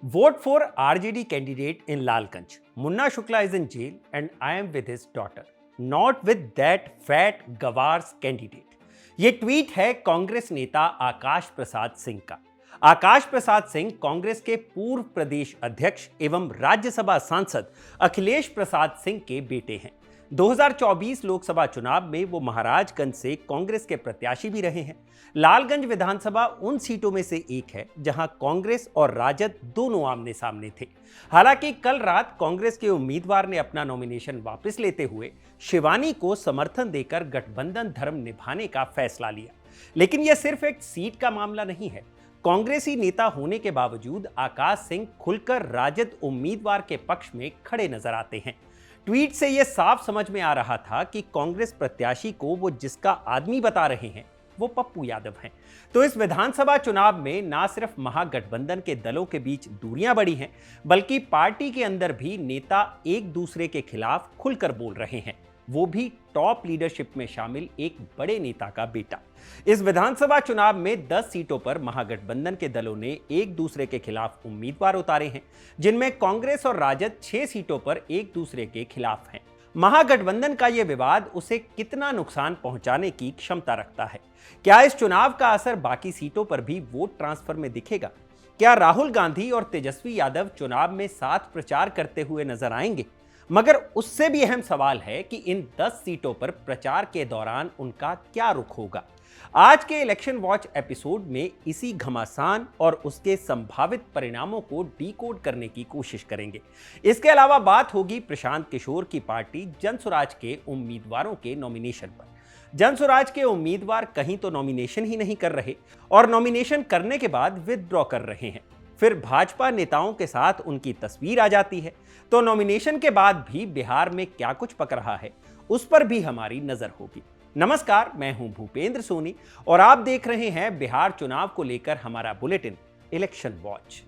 Vote for RJD candidate in Lalganj. Munna Shukla is in jail and I am with his daughter. Not with that fat गवार्स candidate. ये tweet है कांग्रेस नेता आकाश प्रसाद सिंह का. आकाश प्रसाद सिंह कांग्रेस के पूर्व प्रदेश अध्यक्ष एवं राज्यसभा सांसद अखिलेश प्रसाद सिंह के बेटे हैं. 2024 लोकसभा चुनाव में वो महाराजगंज से कांग्रेस के प्रत्याशी भी रहे हैं. लालगंज विधानसभा उन सीटों में से एक है जहां कांग्रेस और राजद दोनों आमने सामने थे. हालांकि कल रात कांग्रेस के उम्मीदवार ने अपना नॉमिनेशन वापस लेते हुए शिवानी को समर्थन देकर गठबंधन धर्म निभाने का फैसला लिया. लेकिन यह सिर्फ एक सीट का मामला नहीं है. कांग्रेसी नेता होने के बावजूद आकाश सिंह खुलकर राजद उम्मीदवार के पक्ष में खड़े नजर आते हैं. ट्वीट से यह साफ समझ में आ रहा था कि कांग्रेस प्रत्याशी को वो जिसका आदमी बता रहे हैं वो पप्पू यादव हैं. तो इस विधानसभा चुनाव में ना सिर्फ महागठबंधन के दलों के बीच दूरियां बढ़ी हैं, बल्कि पार्टी के अंदर भी नेता एक दूसरे के खिलाफ खुलकर बोल रहे हैं, वो भी टॉप लीडरशिप में शामिल एक बड़े नेता का बेटा. इस विधानसभा चुनाव में 10 सीटों पर महागठबंधन के दलों ने एक दूसरे के खिलाफ उम्मीदवार उतारे हैं, जिनमें कांग्रेस और राजद 6 सीटों पर एक दूसरे के खिलाफ हैं. महागठबंधन का यह विवाद उसे कितना नुकसान पहुंचाने की क्षमता रखता है? क्या इस चुनाव का असर बाकी सीटों पर भी वोट ट्रांसफर में दिखेगा? क्या राहुल गांधी और तेजस्वी यादव चुनाव में साथ प्रचार करते हुए नजर आएंगे? मगर उससे भी अहम सवाल है कि इन 10 सीटों पर प्रचार के दौरान उनका क्या रुख होगा. आज के इलेक्शन वॉच एपिसोड में इसी घमासान और उसके संभावित परिणामों को डीकोड करने की कोशिश करेंगे. इसके अलावा बात होगी प्रशांत किशोर की पार्टी जनसुराज के उम्मीदवारों के नॉमिनेशन पर. जनसुराज के उम्मीदवार कहीं तो नॉमिनेशन ही नहीं कर रहे और नॉमिनेशन करने के बाद विथड्रॉ कर रहे हैं. फिर भाजपा नेताओं के साथ उनकी तस्वीर आ जाती है. तो नॉमिनेशन के बाद भी बिहार में क्या कुछ पक रहा है, उस पर भी हमारी नजर होगी. नमस्कार, मैं हूं भूपेंद्र सोनी और आप देख रहे हैं बिहार चुनाव को लेकर हमारा बुलेटिन इलेक्शन वॉच.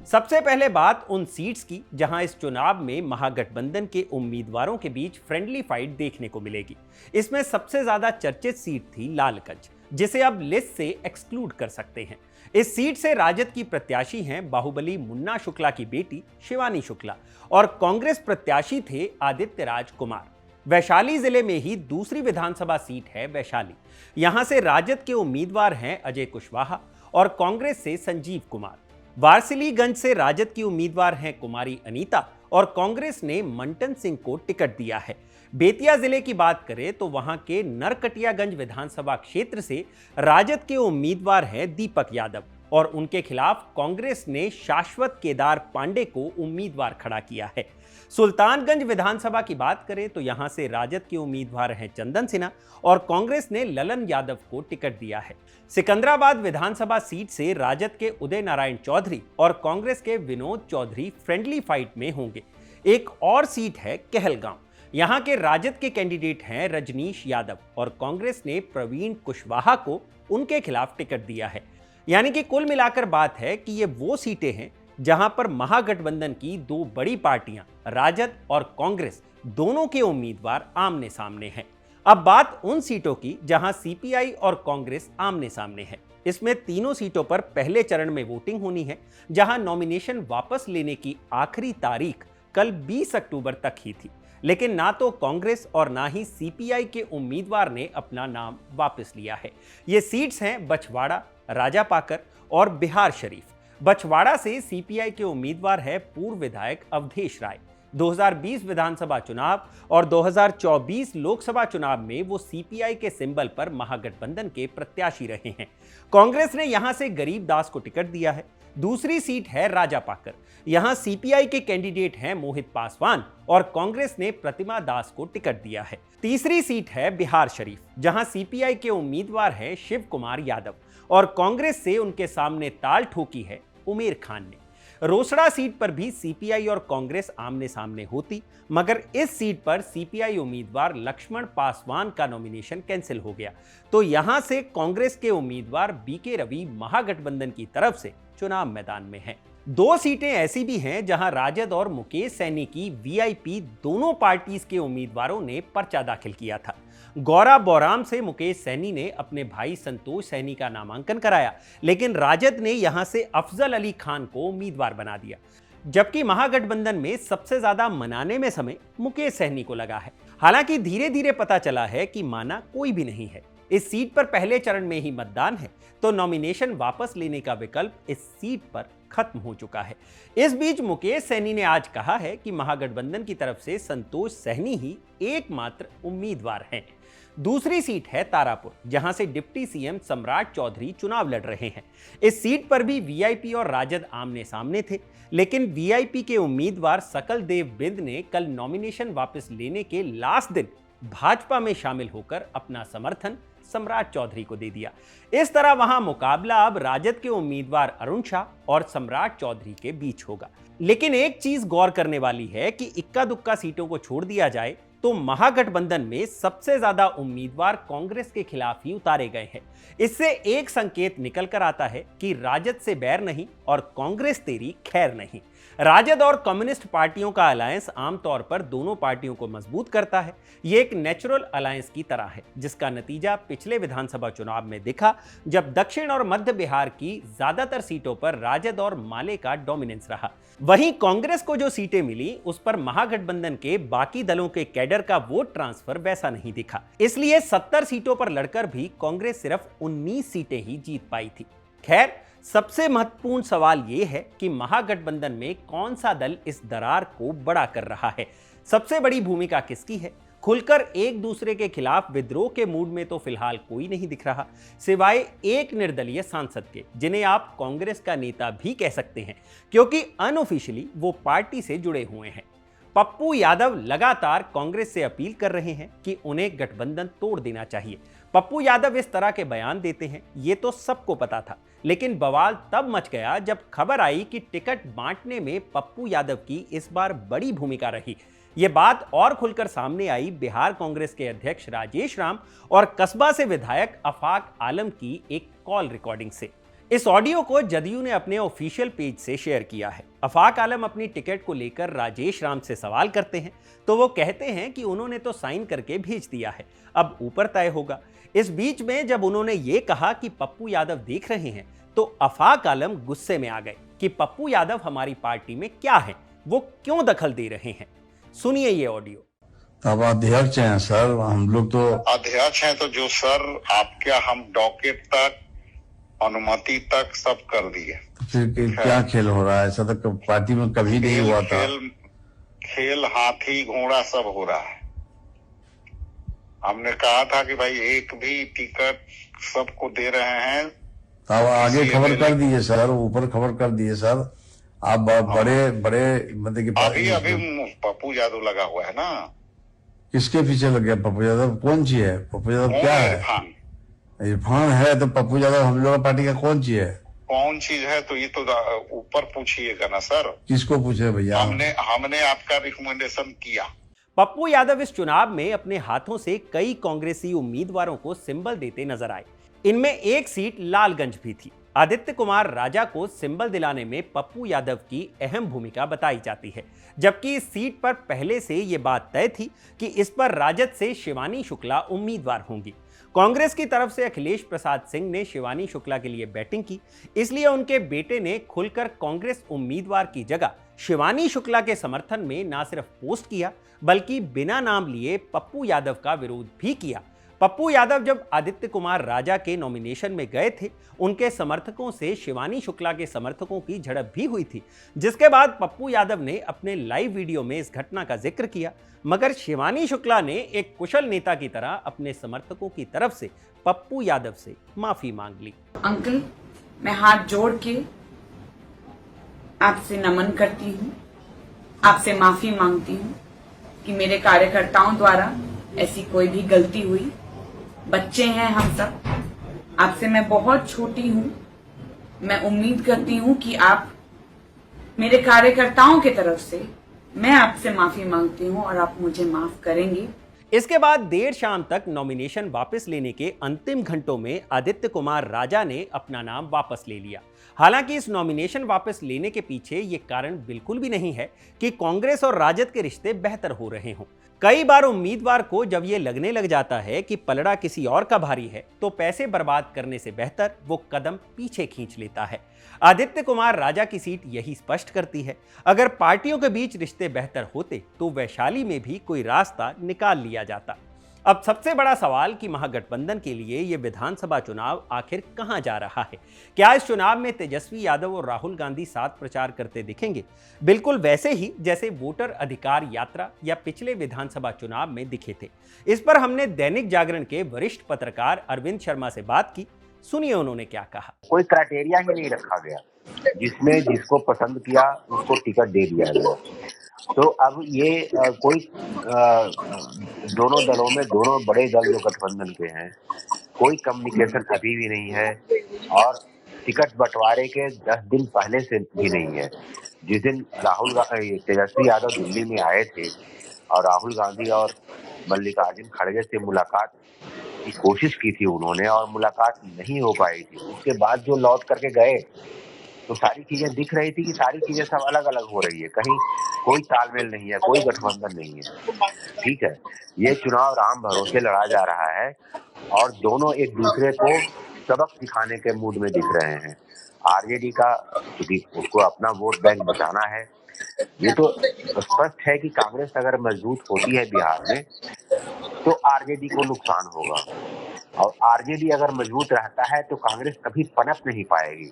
सबसे पहले बात उन सीट्स की जहां इस चुनाव में महागठबंधन के उम्मीदवारों के बीच फ्रेंडली फाइट देखने को मिलेगी. इसमें सबसे ज्यादा चर्चित सीट थी लालगंज, जिसे अब लिस्ट से एक्सक्लूड कर सकते हैं. इस सीट से राजद की प्रत्याशी हैं बाहुबली मुन्ना शुक्ला की बेटी शिवानी शुक्ला और कांग्रेस प्रत्याशी थे आदित्य राज कुमार. वैशाली जिले में ही दूसरी विधानसभा सीट है वैशाली. यहां से राजद के उम्मीदवार हैं अजय कुशवाहा और कांग्रेस से संजीव कुमार. वारसिलीगंज से राजद की उम्मीदवार हैं कुमारी अनीता और कांग्रेस ने मंटन सिंह को टिकट दिया है. बेतिया जिले की बात करें तो वहां के नरकटियागंज विधानसभा क्षेत्र से राजद के उम्मीदवार हैं दीपक यादव और उनके खिलाफ कांग्रेस ने शाश्वत केदार पांडे को उम्मीदवार खड़ा किया है. सुल्तानगंज विधानसभा की बात करें तो यहां से राजद के उम्मीदवार हैं चंदन सिन्हा और कांग्रेस ने ललन यादव को टिकट दिया है. सिकंदराबाद विधानसभा सीट से राजद के उदय नारायण चौधरी और कांग्रेस के विनोद चौधरी फ्रेंडली फाइट में होंगे. एक और सीट है कहलगांव. यहां के राजद के कैंडिडेट हैं रजनीश यादव और कांग्रेस ने प्रवीण कुशवाहा को उनके खिलाफ टिकट दिया है. यानी कि कुल मिलाकर बात है कि ये वो सीटें हैं जहां पर महागठबंधन की दो बड़ी पार्टियां राजद और कांग्रेस दोनों के उम्मीदवार आमने सामने हैं. अब बात उन सीटों की जहां सीपीआई और कांग्रेस आमने सामने है. इसमें तीनों सीटों पर पहले चरण में वोटिंग होनी है, जहां नॉमिनेशन वापस लेने की आखिरी तारीख कल 20 अक्टूबर तक ही थी. लेकिन ना तो कांग्रेस और ना ही सीपीआई के उम्मीदवार ने अपना नाम वापस लिया है. ये सीट्स हैं बछवाड़ा, राजापाकर और बिहार शरीफ. बछवाड़ा से सीपीआई के उम्मीदवार है पूर्व विधायक अवधेश राय. 2020 विधानसभा चुनाव और 2024 लोकसभा चुनाव में वो सीपीआई के सिंबल पर महागठबंधन के प्रत्याशी रहे हैं. कांग्रेस ने यहां से गरीब दास को टिकट दिया है. दूसरी सीट है राजापाकर. यहां सीपीआई के कैंडिडेट हैं मोहित पासवान और कांग्रेस ने प्रतिमा दास को टिकट दिया है. तीसरी सीट है बिहार शरीफ, जहां सीपीआई के उम्मीदवार हैं शिव कुमार यादव और कांग्रेस से उनके सामने ताल ठोकी है उमेर खान ने. रोसड़ा सीट पर भी सीपीआई और कांग्रेस आमने सामने होती, मगर इस सीट पर सीपीआई उम्मीदवार लक्ष्मण पासवान का नॉमिनेशन कैंसिल हो गया. तो यहां से कांग्रेस के उम्मीदवार बीके रवि महागठबंधन की तरफ से चुनाव मैदान में हैं. दो सीटें ऐसी भी हैं जहां राजद और मुकेश सैनी की वीआईपी दोनों पार्टीज के उम्मीदवारों ने पर्चा दाखिल किया था। गौरा बौराम से मुकेश सैनी ने अपने भाई संतोष सैनी का नामांकन कराया, लेकिन राजद ने यहां से अफजल अली खान को उम्मीदवार बना दिया। जबकि महागठबंधन में सबसे ज्यादा मनाने में समय मुकेश सहनी को लगा है। हालांकि धीरे धीरे पता चला है कि माना कोई भी नहीं है। इस सीट पर पहले चरण में ही मतदान है, तो नॉमिनेशन वापस लेने का विकल्प इस सीट पर खत्म हो चुका है। इस बीच मुकेश सहनी ने आज कहा है कि महागठबंधन की तरफ से संतोष सहनी ही एकमात्र उम्मीदवार हैं। दूसरी सीट है तारापुर, जहां से डिप्टी सीएम सम्राट चौधरी चुनाव लड़ रहे हैं। इस सीट पर भी वीआईपी और राजद आमने सामने थे, लेकिन वीआईपी के उम्मीदवार सकल देव बिंद ने कल नॉमिनेशन वापस लेने के लास्ट दिन भाजपा में शामिल होकर अपना समर्थन सम्राट चौधरी को दे दिया। इस तरह वहां मुकाबला अब राजद के उम्मीदवार अरुण शाह और सम्राट चौधरी के बीच होगा। लेकिन एक चीज गौर करने वाली है कि इक्का दुक्का सीटों को छोड़ दिया जाए तो महागठबंधन में सबसे ज्यादा उम्मीदवार कांग्रेस के खिलाफ ही उतारे गए हैं। इससे एक संकेत निकल कर आता है कि राजद से बैर नहीं और कांग्रेस तेरी खैर नहीं। राजद और कम्युनिस्ट पार्टियों का अलायंस आमतौर पर दोनों पार्टियों को मजबूत करता है। ये एक नेचुरल अलायंस की तरह है, जिसका नतीजा पिछले विधानसभा चुनाव में दिखा, जब दक्षिण और मध्य बिहार की ज्यादातर सीटों पर राजद और माले का डोमिनेंस रहा। वहीं कांग्रेस को जो सीटें मिली उस पर महागठबंधन के बाकी दलों के कैडर का वोट ट्रांसफर वैसा नहीं दिखा। इसलिए 70 सीटों पर लड़कर भी कांग्रेस सिर्फ 19 सीटें ही जीत पाई थी। खैर, सबसे महत्वपूर्ण सवाल यह है कि महागठबंधन में कौन सा दल इस दरार को बड़ा कर रहा है। सबसे बड़ी भूमिका किसकी है? खुलकर एक दूसरे के खिलाफ विद्रोह के मूड में तो फिलहाल कोई नहीं दिख रहा, सिवाय एक निर्दलीय सांसद के, जिन्हें आप कांग्रेस का नेता भी कह सकते हैं, क्योंकि अनऑफिशियली वो पार्टी से जुड़े हुए हैं। पप्पू यादव लगातार कांग्रेस से अपील कर रहे हैं कि उन्हें गठबंधन तोड़ देना चाहिए। पप्पू यादव इस तरह के बयान देते हैं, ये तो सबको पता था, लेकिन बवाल तब मच गया जब खबर आई कि टिकट बांटने में पप्पू यादव की इस बार बड़ी भूमिका रही। ये बात और खुलकर सामने आई बिहार कांग्रेस के अध्यक्ष राजेश राम और कस्बा से विधायक अफाक आलम की एक कॉल रिकॉर्डिंग से। इस ऑडियो को जदयू ने अपने ऑफिशियल पेज से शेयर किया है। अफाक आलम अपनी टिकट को लेकर राजेश राम से सवाल करते हैं तो वो कहते हैं कि उन्होंने तो साइन करके भेज दिया है, अब ऊपर तय होगा। इस बीच में जब उन्होंने ये कहा कि पप्पू यादव देख रहे हैं, तो अफाक आलम गुस्से में आ गए कि पप्पू यादव हमारी पार्टी में क्या है, वो क्यों दखल दे रहे हैं। सुनिए ये ऑडियो। अब अध्यक्ष हैं सर, हम लोग तो अध्यक्ष हैं तो जो सर आप क्या, हम डॉकेट तक अनुमति तक सब कर दिए। फिर क्या खेल हो रहा है? ऐसा तो पार्टी में कभी नहीं हुआ था। खेल हाथी घोड़ा सब हो रहा है। हमने कहा था कि भाई एक भी टिकट सबको दे रहे हैं। अब आगे खबर कर दिए सर, ऊपर खबर कर दिए सर। आप बड़े बड़े मतलब कि अभी पप्पू यादव लगा हुआ है ना। किसके पीछे लग गया पप्पू यादव? कौन चीज है पप्पू यादव? क्या है? इरफान है तो पप्पू यादव हम लोग पार्टी का कौन चीज है? कौन चीज है तो ये तो ऊपर पूछिएगा ना सर। किसको पूछे भैया? हमने आपका रिकमेंडेशन किया। पप्पू यादव इस चुनाव में अपने हाथों से कई कांग्रेसी उम्मीदवारों को सिंबल देते नजर आए। इनमें एक सीट लालगंज भी थी। आदित्य कुमार राजा को सिंबल दिलाने में पप्पू यादव की अहम भूमिका बताई जाती है, जबकि इस सीट पर पहले से ये बात तय थी कि इस पर राजद से शिवानी शुक्ला उम्मीदवार होंगी। कांग्रेस की तरफ से अखिलेश प्रसाद सिंह ने शिवानी शुक्ला के लिए बैटिंग की, इसलिए उनके बेटे ने खुलकर कांग्रेस उम्मीदवार की जगह शिवानी शुक्ला के समर्थन में न सिर्फ पोस्ट किया, बल्कि बिना नाम लिए पप्पू यादव का विरोध भी किया। पप्पू यादव जब आदित्य कुमार राजा के नॉमिनेशन में गए थे, उनके समर्थकों से शिवानी शुक्ला के समर्थकों की झड़प भी हुई थी, जिसके बाद पप्पू यादव ने अपने लाइव वीडियो में इस घटना का जिक्र किया, मगर शिवानी शुक्ला ने एक कुशल नेता की तरह अपने समर्थकों की तरफ से पप्पू यादव से माफी मांग ली। अंकल, मैं हाथ जोड़ के आपसे नमन करती हूँ, आपसे माफी मांगती हूँ कि मेरे कार्यकर्ताओं द्वारा ऐसी कोई भी गलती हुई। बच्चे हैं हम सब, आपसे मैं बहुत छोटी हूँ। मैं उम्मीद करती हूँ कि आप मेरे कार्यकर्ताओं की तरफ से मैं आपसे माफी मांगती हूँ और आप मुझे माफ करेंगे। इसके बाद देर शाम तक नॉमिनेशन वापस लेने के अंतिम घंटों में आदित्य कुमार राजा ने अपना नाम वापस ले लिया। हालांकि इस नॉमिनेशन वापस लेने के पीछे ये कारण बिल्कुल भी नहीं है कि कांग्रेस और राजद के रिश्ते बेहतर हो रहे हों। कई बार उम्मीदवार को जब ये लगने लग जाता है कि पलड़ा किसी और का भारी है, तो पैसे बर्बाद करने से बेहतर वो कदम पीछे खींच लेता है। आदित्य कुमार राजा की सीट यही स्पष्ट करती है। अगर पार्टियों के बीच रिश्ते बेहतर होते तो वैशाली में भी कोई रास्ता निकाल लिया जाता। अब सबसे बड़ा सवाल कि महागठबंधन के लिए ये विधानसभा चुनाव आखिर कहां जा रहा है। क्या इस चुनाव में तेजस्वी यादव और राहुल गांधी साथ प्रचार करते दिखेंगे, बिल्कुल वैसे ही जैसे वोटर अधिकार यात्रा या पिछले विधानसभा चुनाव में दिखे थे। इस पर हमने दैनिक जागरण के वरिष्ठ पत्रकार अरविंद शर्मा से बात की। सुनिए उन्होंने क्या कहा। कोई क्राइटेरिया ही नहीं रखा गया, जिसमें जिसको पसंद किया उसको टिकट दे दिया गया। तो अब ये कोई दोनों दलों में, दोनों बड़े दल जो गठबंधन के हैं, कोई कम्युनिकेशन अभी भी नहीं है और टिकट बंटवारे के 10 दिन पहले से भी नहीं है। जिस दिन तेजस्वी यादव दिल्ली में आए थे और राहुल गांधी और मल्लिकार्जुन खड़गे से मुलाकात की कोशिश की थी उन्होंने और मुलाकात नहीं हो पाई थी, उसके बाद जो लौट करके गए तो सारी चीजें दिख रही थी कि सारी चीजें सब अलग अलग हो रही है, कहीं कोई तालमेल नहीं है, कोई गठबंधन नहीं है। ठीक है, ये चुनाव राम भरोसे लड़ा जा रहा है और दोनों एक दूसरे को सबक सिखाने के मूड में दिख रहे हैं। आरजेडी का, क्योंकि उसको अपना वोट बैंक बचाना है, ये तो स्पष्ट है कि कांग्रेस अगर मजबूत होती है बिहार में तो आरजेडी को नुकसान होगा और आरजेडी अगर मजबूत रहता है तो कांग्रेस कभी पनप नहीं पाएगी।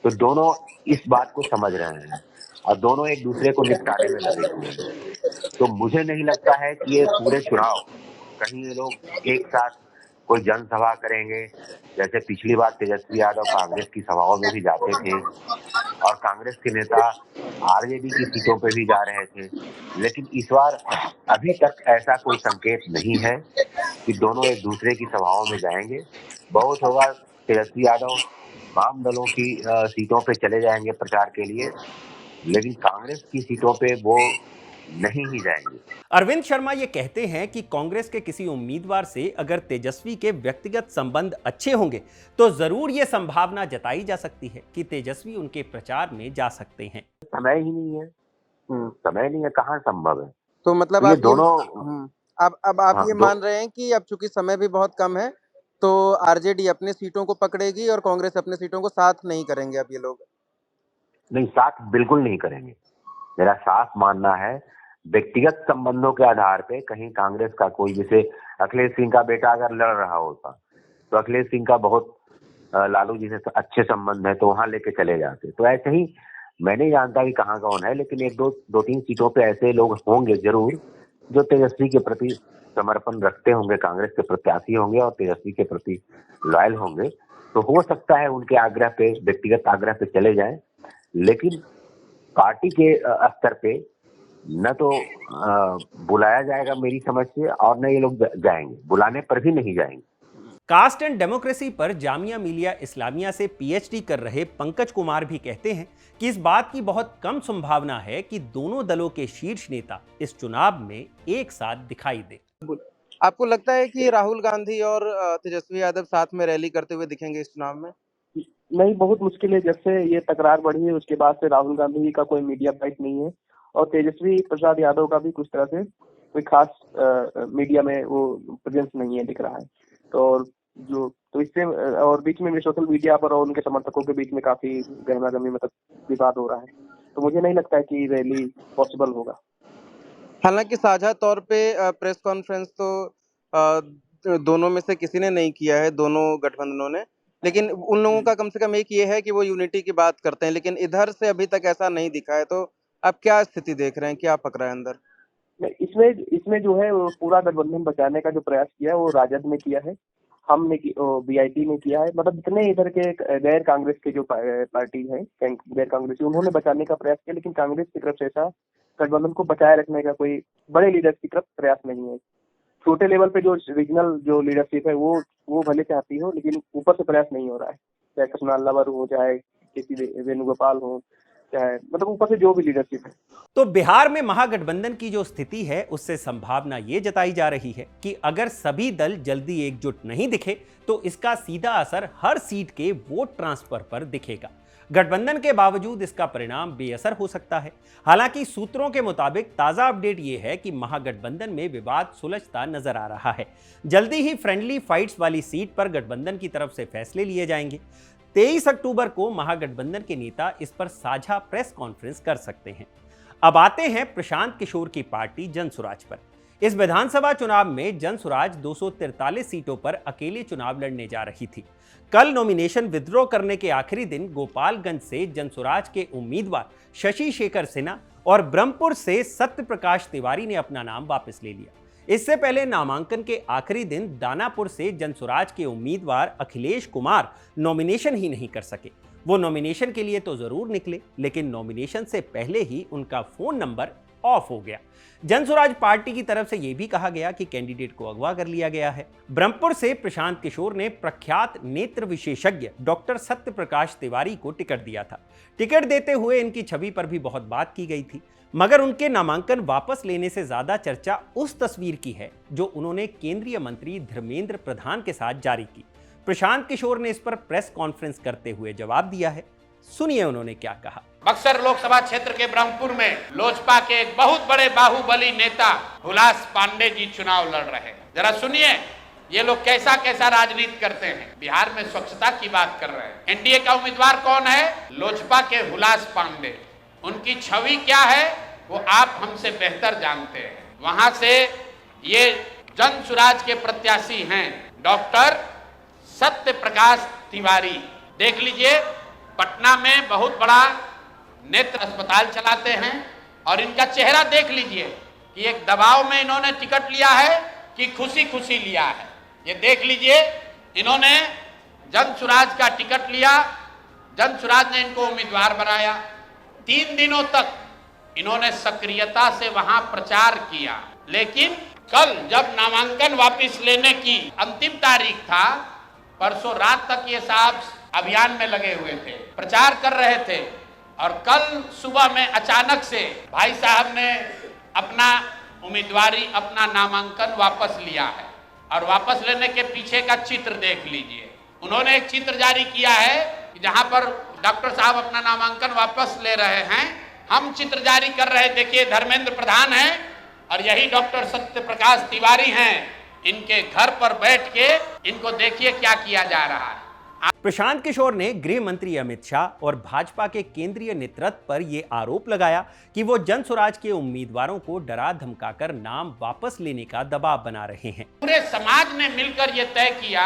तो दोनों इस बात को समझ रहे हैं और दोनों एक दूसरे को निपटाने में लगे हुए हैं। तो मुझे नहीं लगता है कि ये पूरे चुनाव कहीं ये लोग एक साथ कोई जनसभा करेंगे, जैसे पिछली बार तेजस्वी यादव कांग्रेस की सभाओं में भी जाते थे और कांग्रेस के नेता आरजेडी की सीटों पे भी जा रहे थे। लेकिन इस बार अभी तक ऐसा कोई संकेत नहीं है कि दोनों एक दूसरे की सभाओं में जाएंगे। बहुत होगा तेजस्वी यादव वाम दलों की सीटों पे चले जाएंगे प्रचार के लिए, लेकिन कांग्रेस की सीटों पे वो नहीं ही जाएंगे। अरविंद शर्मा ये कहते हैं कि कांग्रेस के किसी उम्मीदवार से अगर तेजस्वी के व्यक्तिगत संबंध अच्छे होंगे तो जरूर ये संभावना जताई जा सकती है कि तेजस्वी उनके प्रचार में जा सकते हैं। समय ही नहीं है, समय नहीं है, कहाँ संभव है। तो मतलब ये आप दोनों अब आप ये मान रहे हैं कि अब चूंकि समय भी बहुत कम है तो आरजेडी अपने सीटों को पकड़ेगी और कांग्रेस अपने सीटों को साथ नहीं करेंगे। अब ये लोग नहीं, साथ बिल्कुल नहीं करेंगे। मेरा साफ मानना है व्यक्तिगत संबंधों के आधार पे कहीं कांग्रेस का कोई, जैसे अखिलेश सिंह का बेटा अगर लड़ रहा होता तो अखिलेश सिंह का बहुत लालू जी से अच्छे संबंध है तो वहां लेके चले जाते। तो ऐसे ही मैं नहीं जानता कि कहाँ कौन है, लेकिन एक दो तीन सीटों पे ऐसे लोग होंगे जरूर जो तेजस्वी के प्रति समर्पण रखते होंगे, कांग्रेस के प्रत्याशी होंगे और तेजस्वी के प्रति लॉयल होंगे। तो हो सकता है उनके आग्रह पे, व्यक्तिगत आग्रह पे चले जाएं, लेकिन पार्टी के स्तर पे न तो बुलाया जाएगा मेरी समझ से, और न ये लोग जाएंगे, बुलाने पर भी नहीं जाएंगे। कास्ट एंड डेमोक्रेसी पर जामिया मिलिया इस्लामिया से पीएचडी कर रहे पंकज कुमार भी कहते हैं कि इस बात की बहुत कम संभावना है कि दोनों दलों के शीर्ष नेता इस चुनाव में एक साथ दिखाई दे। आपको लगता है कि राहुल गांधी और तेजस्वी यादव साथ में रैली करते हुए दिखेंगे इस चुनाव में? नहीं, बहुत मुश्किल है। जब से ये तकरार बढ़ी है उसके बाद से राहुल गांधी जी का कोई मीडिया फाइट नहीं है और तेजस्वी प्रसाद यादव का भी कुछ तरह से कोई खास मीडिया में वो प्रेजेंस नहीं है, दिख रहा है। तो इससे और बीच में भी सोशल मीडिया पर और उनके समर्थकों के बीच में काफी गहमा-गहमी मतलब विवाद हो रहा है। तो मुझे नहीं लगता है कि रैली पॉसिबल होगा। हालांकि साझा तौर पे प्रेस कॉन्फ्रेंस तो दोनों में से किसी ने नहीं किया है, दोनों गठबंधनों ने, लेकिन उन लोगों का कम से कम एक ये है कि वो यूनिटी की बात करते हैं, लेकिन इधर से अभी तक ऐसा नहीं दिखा है। तो आप क्या स्थिति देख रहे हैं, क्या पकड़ा है अंदर? इसमें जो है पूरा गठबंधन बचाने का जो प्रयास किया है वो राजद ने किया है, हमने बीआईटी ने किया है, मतलब जितने इधर के गैर कांग्रेस के जो पार्टी है, गैर कांग्रेसी, उन्होंने बचाने का प्रयास किया, लेकिन कांग्रेस की तरफ से ऐसा गठबंधन को बचाए रखने का कोई बड़े लीडर की तरफ प्रयास नहीं है। छोटे लेवल पे जो रीजनल जो लीडरशिप है वो भले चाहती हो, लेकिन ऊपर से प्रयास नहीं हो रहा है, चाहे कृष्णाल लावर हो, चाहे किसी वेणुगोपाल हो, चाहे मतलब ऊपर से जो भी लीडरशिप है। तो बिहार में महागठबंधन की जो स्थिति है उससे संभावना ये जताई जा रही है कि अगर सभी दल जल्दी एकजुट नहीं दिखे तो इसका सीधा असर हर सीट के वोट ट्रांसफर पर दिखेगा। गठबंधन के बावजूद इसका परिणाम बेअसर हो सकता है। हालांकि सूत्रों के मुताबिक ताजा अपडेट ये है कि महागठबंधन में विवाद सुलझता नजर आ रहा है। जल्दी ही फ्रेंडली फाइट्स वाली सीट पर गठबंधन की तरफ से फैसले लिए जाएंगे। 23 अक्टूबर को महागठबंधन के नेता इस पर साझा प्रेस कॉन्फ्रेंस कर सकते हैं। अब आते हैं प्रशांत किशोर की पार्टी जनसुराज पर। इस विधानसभा चुनाव में जनसुराज 243 सीटों पर अकेले चुनाव लड़ने जा रही थी। कल नॉमिनेशन विथड्रॉ करने के आखिरी दिन गोपालगंज से जनसुराज के उम्मीदवार शशि शेखर सिन्हा और ब्रह्मपुर से सत्य प्रकाश तिवारी ने अपना नाम वापस ले लिया। इससे पहले नामांकन के आखिरी दिन दानापुर से जनसुराज के उम्मीदवार अखिलेश कुमार नॉमिनेशन ही नहीं कर सके। वो नॉमिनेशन के लिए तो जरूर निकले, लेकिन नॉमिनेशन से पहले ही उनका फोन नंबर ऑफ हो गया। जनसुराज पार्टी की तरफ से यह भी कहा गया कि कैंडिडेट को अगवा कर लिया गया है। ब्रह्मपुर से प्रशांत किशोर ने प्रख्यात नेत्र विशेषज्ञ डॉक्टर सत्य प्रकाश तिवारी को टिकट दिया था। टिकट देते हुए इनकी छवि पर भी बहुत बात की गई थी, मगर उनके नामांकन वापस लेने से ज्यादा चर्चा उस तस्वीर की है जो उन्होंने केंद्रीय मंत्री धर्मेंद्र प्रधान के साथ जारी की। प्रशांत किशोर ने इस पर प्रेस कॉन्फ्रेंस करते हुए जवाब दिया है। सुनिए उन्होंने क्या कहा। बक्सर लोकसभा क्षेत्र के ब्रह्मपुर में लोजपा के एक बहुत बड़े बाहुबली नेता हुलास पांडे जी चुनाव लड़ रहे हैं। जरा सुनिए ये लोग कैसा कैसा राजनीति करते हैं। बिहार में स्वच्छता की बात कर रहे हैं। एनडीए का उम्मीदवार कौन है? लोजपा के हुलास पांडे। उनकी छवि क्या है वो आप हमसे बेहतर जानते हैं। वहां से ये जनसुराज के प्रत्याशी हैं डॉक्टर सत्य प्रकाश तिवारी। देख लीजिए पटना में बहुत बड़ा नेत्र अस्पताल चलाते हैं और इनका चेहरा देख लीजिए कि एक दबाव में इन्होंने टिकट लिया है कि खुशी खुशी लिया है। ये देख लीजिए इन्होंने जनसुराज का टिकट लिया, जनसुराज ने इनको उम्मीदवार बनाया। 3 दिनों तक इन्होंने सक्रियता से वहां प्रचार किया, लेकिन कल जब नामांकन वापस लेने की अंतिम तारीख था, परसों रात तक ये साहब अभियान में लगे हुए थे, प्रचार कर रहे थे और कल सुबह में अचानक से भाई साहब ने अपना उम्मीदवारी, अपना नामांकन वापस लिया है। और वापस लेने के पीछे का चित्र देख लीजिए। उन्होंने एक चित्र जारी किया है कि जहां पर डॉक्टर साहब अपना नामांकन वापस ले रहे हैं, हम चित्र जारी कर रहे हैं। देखिए धर्मेंद्र प्रधान हैं और यही डॉक्टर सत्य प्रकाश तिवारी हैं। इनके घर पर बैठ के इनको देखिए क्या किया जा रहा है। प्रशांत किशोर ने गृह मंत्री अमित शाह और भाजपा के केंद्रीय नेतृत्व पर यह आरोप लगाया कि वो जनसुराज के उम्मीदवारों को डरा धमकाकर नाम वापस लेने का दबाव बना रहे हैं। पूरे समाज ने मिलकर यह तय किया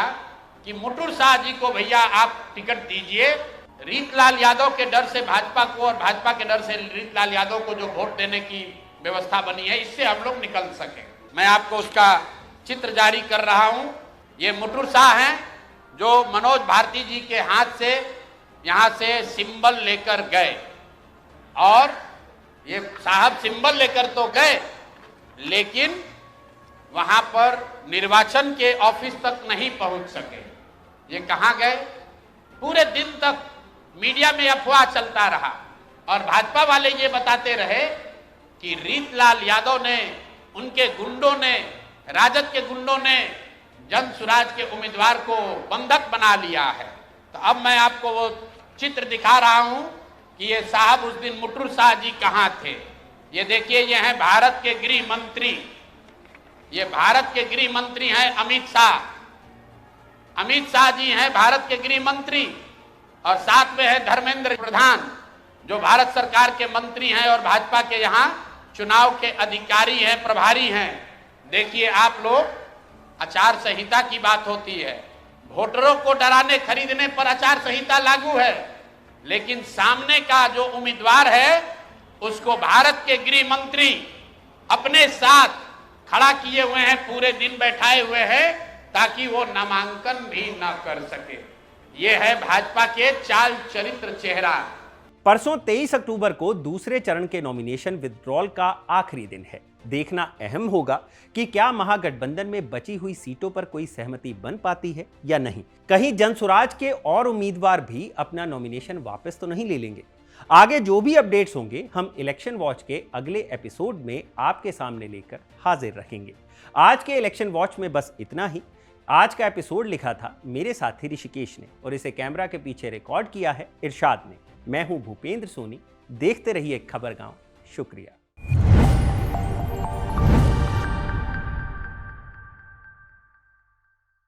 कि मुटुर शाह जी को भैया आप टिकट दीजिए। रीतलाल यादव के डर से भाजपा को और भाजपा के डर से रीतलाल यादव को जो वोट देने की व्यवस्था बनी है, इससे हम लोग निकल सके। मैं आपको उसका चित्र जारी कर रहा हूं। ये मुटुर शाह हैं जो मनोज भारती जी के हाथ से यहां से सिंबल लेकर गए और ये साहब सिंबल लेकर तो गए, लेकिन वहां पर निर्वाचन के ऑफिस तक नहीं पहुंच सके। ये कहां गए? पूरे दिन तक मीडिया में अफवाह चलता रहा और भाजपा वाले ये बताते रहे कि रीतलाल यादव ने, उनके गुंडों ने, राजद के गुंडों ने जनसुराज के उम्मीदवार को बंधक बना लिया है। तो अब मैं आपको वो चित्र दिखा रहा हूं कि ये साहब उस दिन मुटुर शाह जी कहां थे। ये देखिए ये हैं भारत के गृह मंत्री, ये भारत के गृह मंत्री हैं अमित शाह। अमित शाह जी हैं भारत के गृह मंत्री और साथ में है धर्मेंद्र प्रधान जो भारत सरकार के मंत्री हैं और भाजपा के यहाँ चुनाव के अधिकारी हैं, प्रभारी हैं। देखिए आप लोग, आचार संहिता की बात होती है, वोटरों को डराने खरीदने पर आचार संहिता लागू है, लेकिन सामने का जो उम्मीदवार है उसको भारत के गृह मंत्री अपने साथ खड़ा किए हुए हैं, पूरे दिन बैठाए हुए हैं ताकि वो नामांकन भी ना कर सके। ये है भाजपा के चाल चरित्र चेहरा। परसों 23 अक्टूबर को दूसरे चरण के नॉमिनेशन विथड्रॉल का आखिरी दिन है। देखना अहम होगा कि क्या महागठबंधन में बची हुई सीटों पर कोई सहमति बन पाती है या नहीं। कहीं जनसुराज के और उम्मीदवार भी अपना नॉमिनेशन वापस तो नहीं ले लेंगे। आगे जो भी अपडेट्स होंगे हम इलेक्शन वॉच के अगले एपिसोड में आपके सामने लेकर हाजिर रहेंगे। आज के इलेक्शन वॉच में बस इतना ही। आज का एपिसोड लिखा था मेरे साथी ऋषिकेश ने और इसे कैमरा के पीछे रिकॉर्ड किया है इरशाद ने। मैं हूं भूपेंद्र सोनी। देखते रहिए खबर गांव। शुक्रिया।